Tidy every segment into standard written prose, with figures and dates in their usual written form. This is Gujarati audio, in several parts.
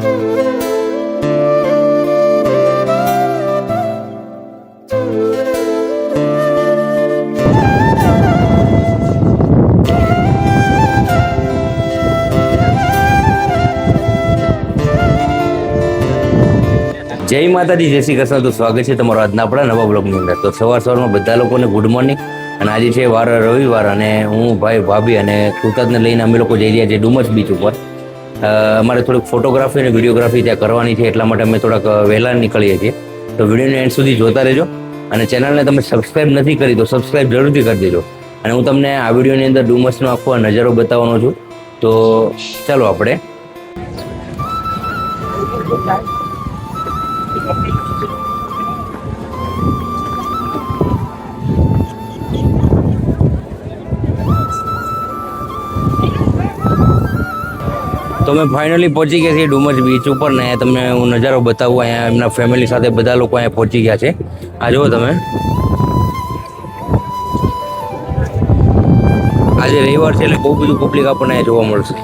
જય માતાજી, જય શ્રી કૃષ્ણ. તો સ્વાગત છે તમારો આજના આપણા નવા બ્લોગની અંદર. તો સવારમાં બધા લોકોને ગુડ મોર્નિંગ. અને આજે છે વાર રવિવાર, અને હું ભાઈ ભાભી અને કૃતાજને લઈને અમે લોકો જઈ રહ્યા છીએ ડુમસ બીચ ઉપર. અમારે થોડીક ફોટોગ્રાફી અને વિડીયોગ્રાફી ત્યાં કરવાની છે, એટલા માટે અમે થોડાક વહેલા નીકળીએ છીએ. તો વિડીયોને એન્ડ સુધી જોતા રહેજો. અને ચેનલને તમે સબસ્ક્રાઈબ નથી કરી તો સબસ્ક્રાઈબ જરૂરથી કરી દેજો. અને હું તમને આ વિડીયોની અંદર ડુમસનો આખો નજારો બતાવવાનો છું. તો ચાલો આપણે તો અમે ફાઇનલી પહોંચી ગયા છીએ ડુમસ બીચ ઉપર, ને તમને હું નજારો બતાવું. અહીંયા એમના ફેમિલી સાથે બધા લોકો અહીંયા પહોંચી ગયા છે. આ જુઓ તમે, આજે રવિવાર છે એટલે બહુ બધું પબ્લિક આપણને અહીંયા જોવા મળશે.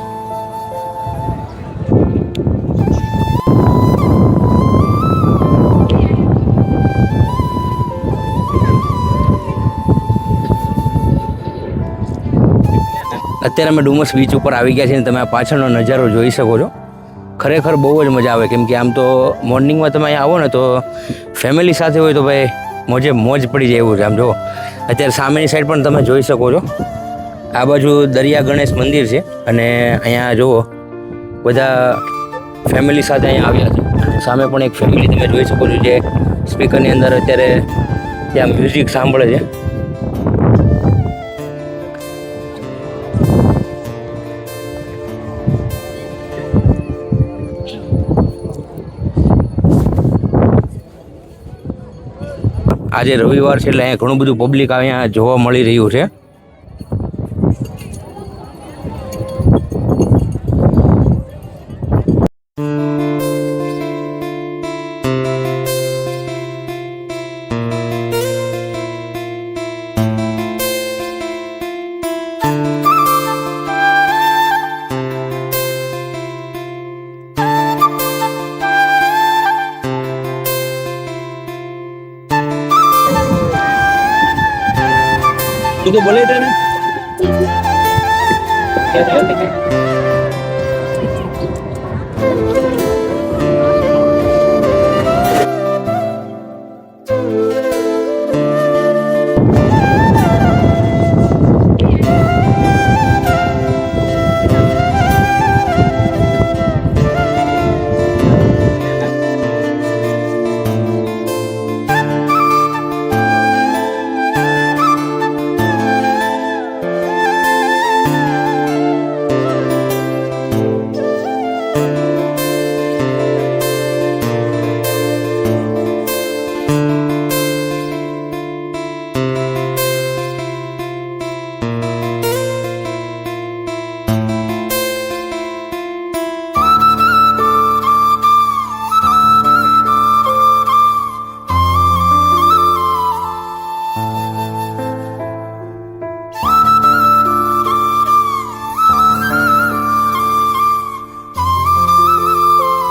અત્યારે અમે ડુમસ બીચ ઉપર આવી ગયા છીએ, તમે આ પાછળનો નજારો જોઈ શકો છો. ખરેખર બહુ જ મજા આવે, કેમ કે આમ તો મોર્નિંગમાં તમે અહીંયા આવો ને તો ફેમિલી સાથે હોય તો ભાઈ મોજ પડી જાય એવું છે. આમ જો અત્યારે સામેની સાઈડ પણ તમે જોઈ શકો છો, આ બાજુ દરિયા ગણેશ મંદિર છે, અને અહીંયા જુઓ બધા ફેમિલી સાથે અહીંયા આવ્યા છે. અને સામે પણ એક ફેમિલી તમે જોઈ શકો છો જે સ્પીકરની અંદર અત્યારે ત્યાં મ્યુઝિક સાંભળે છે. આજે રવિવાર છે એટલે અહીંયા ઘણું બધું પબ્લિક અહીંયા જોવા મળી રહ્યું છે. તું તો બોલે ને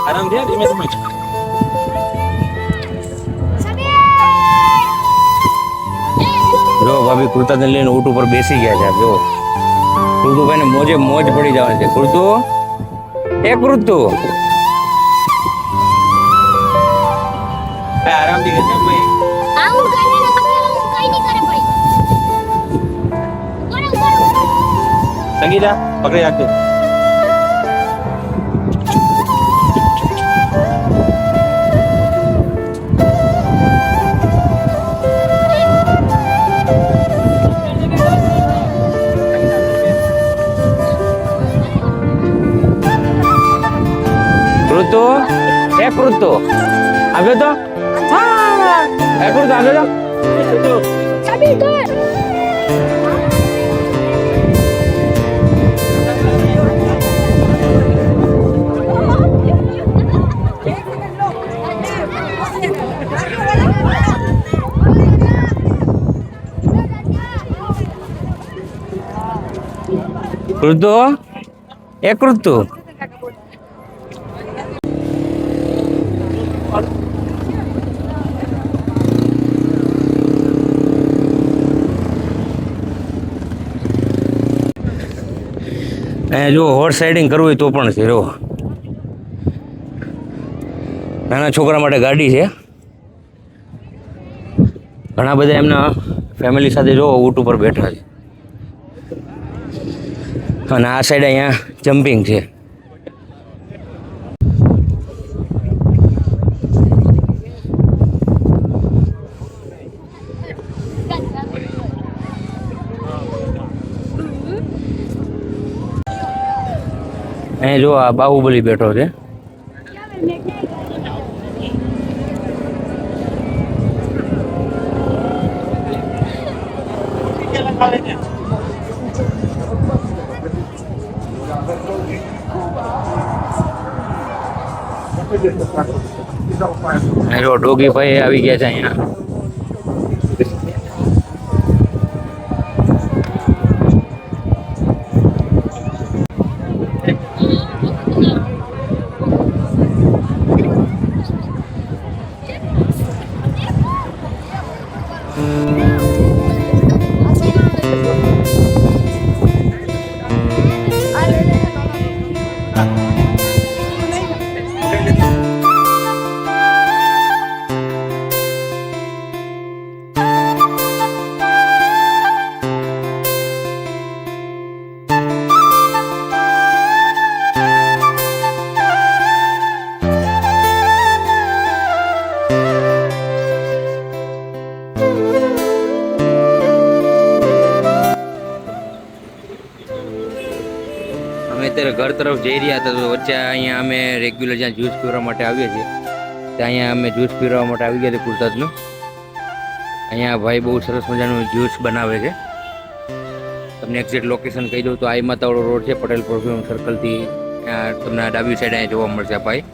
આરામ ધીમે ધીમે. જો ભાભી કુર્તાને લઈને ઊંટ ઉપર બેસી ગયા છે. જો કૃતુભાઈને મોજ પડી જવાની છે. કૃતુ, એ કૃતુ આરામથી કરજો ભાઈ. સંગીતા પકડી રાખજો. કૃતુ, એ કૃતુ આવ્યો તો, એ કૃતુ આવ્યો તો. કૃતુ, એ કૃતુ અહીંયા જો હોર્સ રાઇડિંગ કરવું હોય તો પણ છે. જો નાના છોકરા માટે ગાડી છે. ઘણા બધા એમના ફેમિલી સાથે જો ઊંટ ઉપર બેઠા છે. અને આ સાઈડ અહીંયા જમ્પિંગ છે. અહીંયા જો આ બાહુબલી બેઠો છે. જો ડોગી ભાઈ આવી ગયા છે અહીંયા. અમે અત્યારે ઘર તરફ જઈ રહ્યા હતા તો વચ્ચે અહીંયા અમે રેગ્યુલર જ્યાં જ્યુસ પીવા માટે આવીએ છીએ ત્યાં અહીંયા અમે જ્યુસ પીવા માટે આવી ગયા હતા કુર્તાજનું. અહીંયા ભાઈ બહુ સરસ મજાનું જ્યુસ બનાવે છે. તમને એક્ઝેક્ટ લોકેશન કહી દઉં તો આઈ માતાવાળો રોડ છે, પટેલ પરફ્યુમ સર્કલથી તમને ડાબી સાઈડ અહીંયા જોવા મળશે આ ભાઈ.